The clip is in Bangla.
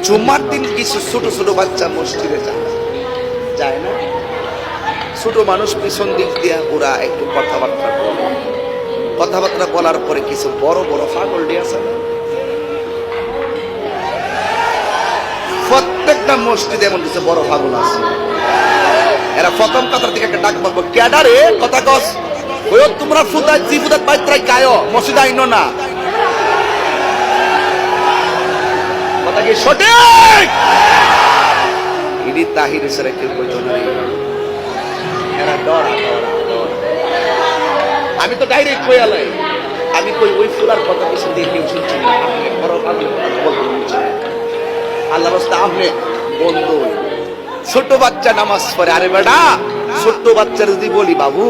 জুম্মার দিন কিছু ছোট ছোট বাচ্চা মসজিদে যায় না, ছোট মানুষ পিছন দিক দিয়ে ওরা একটু কথাবার্তা বলে, কথাবার্তা বলার পরে কিছু বড় বড় পাগল দিয়ে আছে না, প্রত্যেকটা মসজিদে এমন কিছু বড় পাগল আছে। এরা প্রথম কথার দিকে একটা ডাক বলবো, ক্যাডারে কথা কস ওই তোমরা ফুদাই জি ফুদাত বাইত্রাই গায়ো মসজিদে আইনো না, কথা কি সঠিক? ইনি তাহির স্যার কেউ কইতো না, এরা ডরা ডরা ডরা। আমি তো ডাইরেক্ট কইয়ালাই, আমি কই ওই ফুলার কথা কিছু দিয়ে কেউ শুনছি না, আপনি বড় পাগল বলতে শুনছেন। আল্লাহ রাস্তা আপনি বন্ধু ছোট বাচ্চা নামাজ পড়ে, আরে বেটা ছোট বাচ্চা যদি বলি বাবু